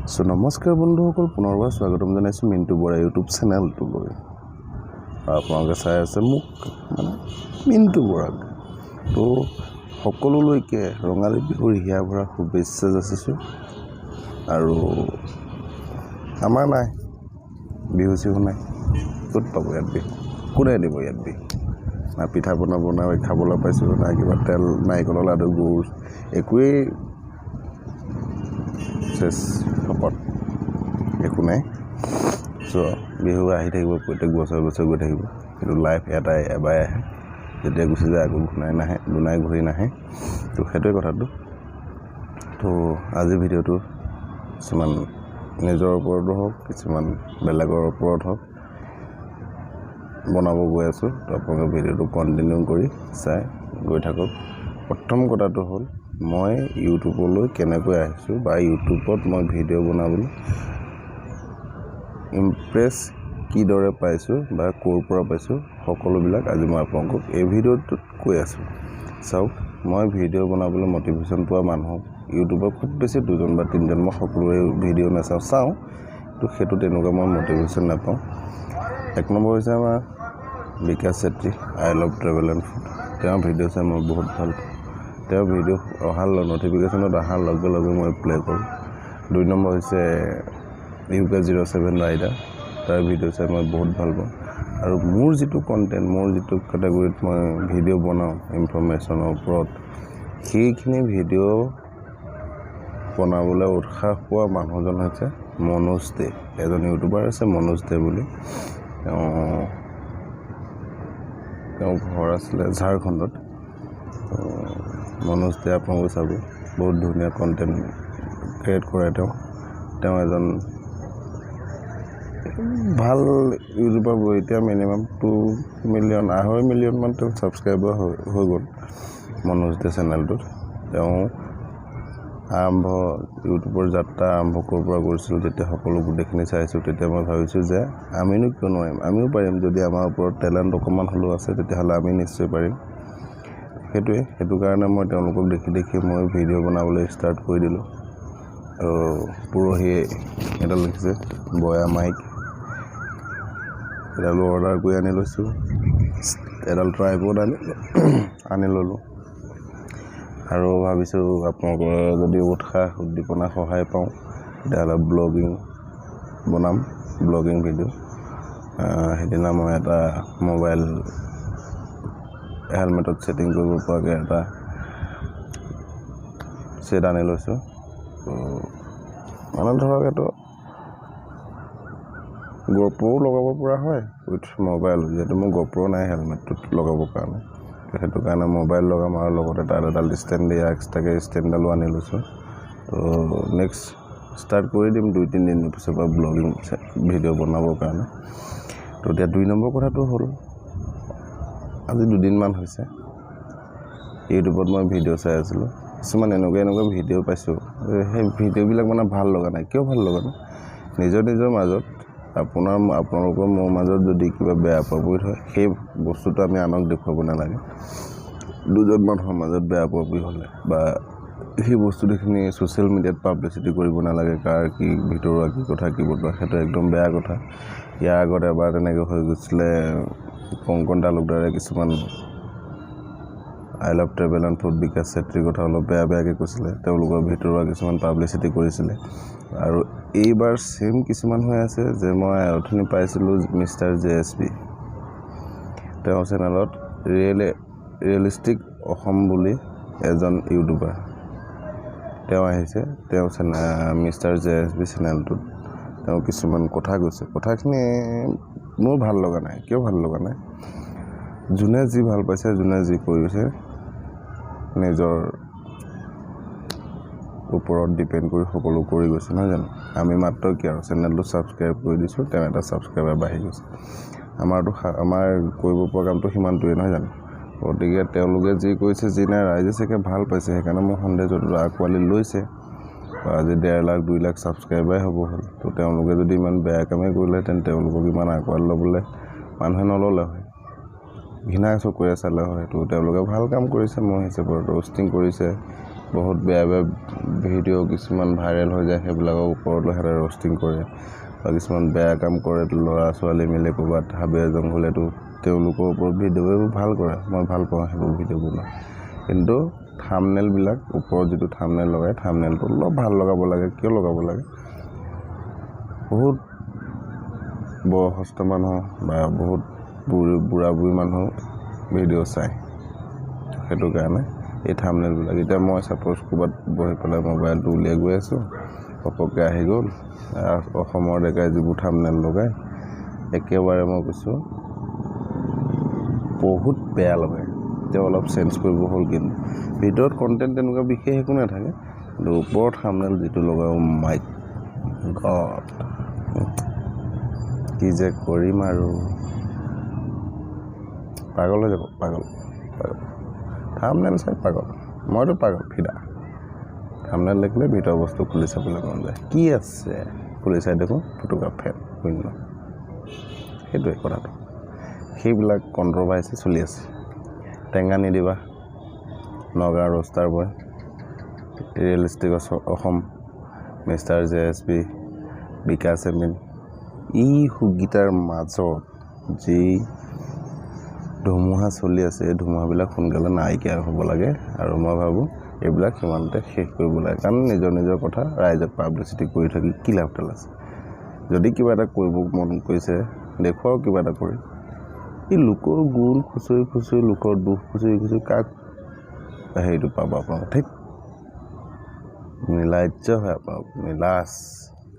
So নমস্কাৰ বন্ধুসকল, পুনৰবাৰ স্বাগতম জনাইছোঁ মিণ্টু বৰা ইউটিউব চেনেলটোলৈ। আপোনালোকে চাই আছে মোক মানে মিণ্টু বৰাক। তো সকলোলৈকে ৰঙালী বিহুৰ হিয়া ভৰা শুভেচ্ছা যাচিছোঁ। আৰু আমাৰ নাই বিহু চিহু নাই, ক'ত পাব ইয়াত বিহু, কোনে দিব ইয়াত বিহু? না পিঠা পনা বনাই খাবলৈ পাইছোঁ, না কিবা তেল নাৰিকলৰ লাডু গুৰ একোৱেই চেচ শপত একো নাই। চ' বিহু আহি থাকিব, প্ৰত্যেক বছৰে বছৰে গৈ থাকিব, কিন্তু লাইফ এটাই এবাৰ আহে, যেতিয়া গুচি যায় আকৌ দুনাই ঘূৰি নাহে। তো সেইটোৱে কথাটো। তো আজি ভিডিঅ'টো কিছুমান নিজৰ ওপৰতো হওক, কিছুমান বেলেগৰ ওপৰত হওক বনাব গৈ আছোঁ। তো আপোনালোকে ভিডিঅ'টো কণ্টিনিউ কৰি চাই গৈ থাকক। প্ৰথম কথাটো হ'ল, মই ইউটিউবলৈ কেনেকৈ আহিছোঁ বা ইউটিউবত মই ভিডিঅ' বনাবলৈ ইমপ্ৰেছ কিদৰে পাইছোঁ বা ক'ৰ পৰা পাইছোঁ, সকলোবিলাক আজি মই আপোনালোকক এই ভিডিঅ'টোত কৈ আছোঁ। চাওক, মই ভিডিঅ' বনাবলৈ মটিভেশ্যন পোৱা মানুহক ইউটিউবত খুব বেছি 2জন বা 3জন, মই সকলোৰে ভিডিঅ' চাওঁ, তো সেইটো তেনেকুৱা মই মটিভেশ্যন নাপাওঁ। 1 নম্বৰ হৈছে আমাৰ Bikash Chetri, I love travel and food. তেওঁৰ ভিডিঅ' চাই মই বহুত ভাল পাওঁ। তেওঁৰ ভিডিঅ' অহাৰ ন'টিফিকেশ্যনত অহাৰ লগে লগে মই প্লে কৰোঁ। 2 নম্বৰ হৈছে UK07 ৰাইডাৰ, তাৰ ভিডিঅ' চাই মই বহুত ভাল পাওঁ। আৰু মোৰ যিটো কণ্টেণ্ট, মোৰ যিটো কেটেগৰীত মই ভিডিঅ' বনাওঁ ইনফৰমেশ্যনৰ ওপৰত, সেইখিনি ভিডিঅ' বনাবলৈ উৎসাহ পোৱা মানুহজন হৈছে মনোজ দে। এজন ইউটিউবাৰ আছে মনোজ দে বুলি। তেওঁ ঘৰ আছিলে ঝাৰখণ্ডত। মনোজ দে আপোনালোকে চাব, বহুত ধুনীয়া কণ্টেণ্ট ক্ৰিয়েট কৰে। তেওঁ এজন ভাল ইউটিউবাৰ। এতিয়া মিনিমাম 2 মিলিয়ন, 2.5 মিলিয়নমান তেওঁ ছাবস্ক্ৰাইবাৰ হৈ গ'ল মনোজ দে চেনেলটোত। তেওঁ ইউটিউবৰ যাত্ৰা আৰম্ভ ক'ৰ পৰা কৰিছিল, যেতিয়া সকলো গোটেইখিনি চাইছোঁ, তেতিয়া মই ভাবিছোঁ যে আমিনো কিয় নোৱাৰিম, আমিও পাৰিম। যদি আমাৰ ওপৰত টেলেণ্ট অকণমান হ'লেও আছে, তেতিয়াহ'লে আমি নিশ্চয় পাৰিম। সেইটো কাৰণে মই তেওঁলোকক দেখি মই ভিডিঅ' বনাবলৈ ষ্টাৰ্ট কৰি দিলোঁ। আৰু পৰহি এডাল লিখিছে বয়া মাইক, এডালো অৰ্ডাৰ কৰি আনি লৈছোঁ, এডাল ট্ৰাইপড আনি ল'লোঁ। আৰু ভাবিছোঁ আপোনালোকৰ যদি উৎসাহ উদ্দীপনা সহায় পাওঁ, তেতিয়াহ'লে ব্লগিং ভিডিঅ'। সেইদিনা মই এটা মোবাইল হেলমেটত ছেটিং কৰিব পৰাকৈ এটা ছেট আনি লৈছোঁ। তো মানে ধৰক এইটো GoPro লগাব পৰা হয় উইথ মোবাইল, যিহেতু মোৰ GoPro নাই হেলমেটটোত লগাবৰ কাৰণে। সেইটো কাৰণে মোবাইল লগাম, আৰু লগতে তাত এডাল ষ্টেণ্ড দিয়া এক্সট্ৰাকৈ ষ্টেণ্ডডালো আনি লৈছোঁ। তো নেক্সট ষ্টাৰ্ট কৰি দিম 2-3 দিন পিছৰ পৰা ব্লগিং ভিডিঅ' বনাবৰ কাৰণে। তো এতিয়া 2 নম্বৰ কথাটো হ'ল, আজি 2 দিনমান হৈছে ইউটিউবত মই ভিডিঅ' চাই আছিলোঁ। কিছুমান এনেকুৱা ভিডিঅ' পাইছোঁ, সেই ভিডিঅ'বিলাক মানে ভাল লগা নাই। কিয় ভাল লগা নাই? নিজৰ মাজত আপোনালোকৰ মোৰ মাজত যদি কিবা বেয়া পাবই হয়, সেই বস্তুটো আমি আনক দেখুৱাব নালাগে। 2জন মানুহৰ মাজত বেয়া পাবই হ'লে বা সেই বস্তুখিনি ছ'চিয়েল মিডিয়াত পাব্লিচিটি কৰিব নালাগে। কাৰ কি ভিতৰুৱা কি কথা কি বতৰা, সেইটো একদম বেয়া কথা। ইয়াৰ আগত এবাৰ তেনেকৈ হৈ গৈছিলে, কংকন তালুকদাৰে কিছুমান I love travel and food Bikash চেত্ৰীৰ কথা অলপ বেয়াকৈ কৈছিলে, তেওঁলোকৰ ভিতৰুৱা কিছুমান পাব্লিচিটি কৰিছিলে। আৰু এইবাৰ ছেম কিছুমান হৈ আছে, যে মই অথনি পাইছিলোঁ মিষ্টাৰ JSB, তেওঁৰ চেনেলত ৰিয়েলিষ্টিক অসম বুলি এজন ইউটিউবাৰ, তেওঁ আহিছে। তেওঁ মিষ্টাৰ JSB চেনেলটোত তেওঁ কিছুমান কথা কৈছে, কথাখিনি মোৰ ভাল লগা নাই। কিয় ভাল লগা নাই? যোনে যি ভাল পাইছে, যোনে যি কৰিছে, নিজৰ ওপৰত ডিপেণ্ড কৰি সকলো কৰি গৈছে, নহয় জানো? আমি মাত্ৰ কি আৰু চেনেলটো ছাবস্ক্ৰাইব কৰি দিছোঁ, তেওঁ এটা ছাবস্ক্ৰাইবাৰ বাঢ়ি গৈছে। আমাৰ কৰিব পৰা কামটো সিমানটোৱেই, নহয় জানো? গতিকে তেওঁলোকে যি কৰিছে, যি নাই, ৰাইজে চাগে ভাল পাইছে, সেইকাৰণে মোৰ সন্দেহ য'ত আঁকোৱালি লৈছে। আজি 1.5 লাখ 2 লাখ ছাবস্ক্ৰাইবাৰে হ'ব হ'ল। তো তেওঁলোকে যদি ইমান বেয়া কামেই কৰিলেহেঁতেন, তেওঁলোকক ইমান আঁকোৱালি ল'বলৈ মানুহে নল'লে হয়, ঘৃণা চকুৰে চালে হয়। তো তেওঁলোকে ভাল কাম কৰিছে, মোৰ হিচাপত ৰ'ষ্টিং কৰিছে, বহুত বেয়া বেয়া ভিডিঅ' কিছুমান ভাইৰেল হৈ যায় সেইবিলাকৰ ওপৰত সিহঁতে ৰষ্টিং কৰে বা কিছুমান বেয়া কাম কৰে ল'ৰা ছোৱালী মিলি ক'ৰবাত হাবিয়ে জংঘলেতো তেওঁলোকৰ ওপৰত ভিডিঅ'বোৰ ভাল কৰে মই ভাল পাওঁ সেইবোৰ ভিডিঅ' বনোৱা কিন্তু থাম্বনেইলবিলাক ওপৰত যিটো থাম্বনেইল লগায় থাম্বনেইলটো অলপ ভাল লগাব লাগে কিয় লগাব লাগে বহুত বয়সস্থ মানুহ বা বহুত বুঢ়া বুঢ়ী মানুহ ভিডিঅ' চায় সেইটো কাৰণে এই থাম্বনেইলবিলাক এতিয়া মই ছাপ'জ ক'ৰবাত বহি পেলাই মোবাইলটো উলিয়াই গৈ আছোঁ ঘপককৈ আহি গ'ল অসমৰ ডেকাই যিবোৰ থাম্বনেইল লগায় একেবাৰে মই কৈছোঁ বহুত বেয়া লগায় তেওঁ অলপ চেঞ্জ কৰিব হ'ল কিন্তু ভিতৰত কণ্টেণ্ট তেনেকুৱা বিশেষ একো নাথাকে কিন্তু ওপৰত থাম্বনেইল যিটো লগায় মাই গড কি যে কৰিম আৰু পাগল হৈ যাব পাগল থাম্বনেইল চাই পাগল মইতো পাগল ফিদা থাম্বনেইল দেখিলে ভিতৰৰ বস্তু খুলি চাবলৈ মন যায় কি আছে খুলি চাই দেখোঁ ফটোকা ফেন শূন্য সেইটোৱে কথাটো সেইবিলাক কণ্ট্ৰভাৰ্চি চলি আছে টেঙা নিদিবা নগাঁও ৰোষ্টাৰ বয় ৰিয়েলিষ্টিক অসম মিষ্টাৰ JSP বিকাশ এমিন এই সুগীতাৰ মাজত যি ধুমুহা চলি আছে এই ধুমুহাবিলাক সোনকালে নাইকিয়া হ'ব লাগে আৰু মই ভাবোঁ এইবিলাক সিমানতে শেষ কৰিব লাগে কাৰণ নিজৰ নিজৰ কথা ৰাইজক পাব্লিচিটি কৰি থাকি কি লাভডাল আছে যদি কিবা এটা কৰিব মন কৰিছে দেখুৱাও কিবা এটা কৰি এই লোকৰ গুণ খুচৰি খুচৰি লোকৰ দুখ খুচৰি খুচৰি কাক হেৰিটো পাব আপোনালোক ঠিক নিলাজ্য হয় আপোনালোক নিলাজ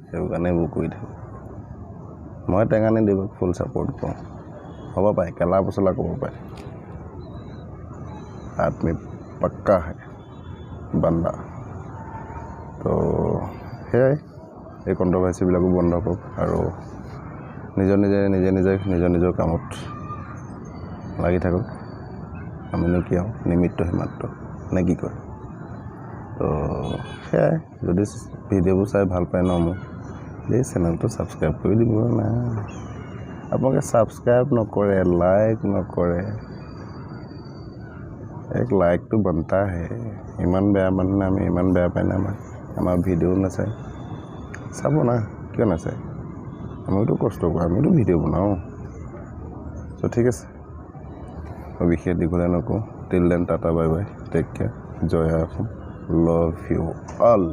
সেইটো কাৰণে এইবোৰ কৰি থাকে মই টেঙা নিদিব ফুল ছাপোৰ্ট কৰোঁ হ'ব পাৰে কেলা পচলা ক'ব পাৰে আদমি পাক্কা হয় বান্দা তো সেয়াই এই কণ্ট্ৰভাৰ্চিবিলাকো বন্ধ কৰক আৰু নিজৰ কামত লাগি থাকক আমিনো কি হওঁ নিমিত্তহে মাত্ৰ নে কি কয় তো সেয়াই যদি ভিডিঅ'বোৰ চাই ভাল পায় ন মোক প্লিজ চেনেলটো ছাবস্ক্ৰাইব কৰি দিব না আপোনালোকে ছাবস্ক্ৰাইব নকৰে লাইক নকৰে এক লাইকটো বনতা হে ইমান বেয়া মানুহ আমি ইমান বেয়া পাই না আমাৰ ভিডিঅ' নাচায় চাব না কিয় নাচায় আমিতো কষ্ট কৰোঁ আমিতো ভিডিঅ' বনাওঁ চ' ঠিক আছে মই বিশেষ দীঘলীয়া নকওঁ till then tata bye bye take care জয় অসম লাভ ইউ অল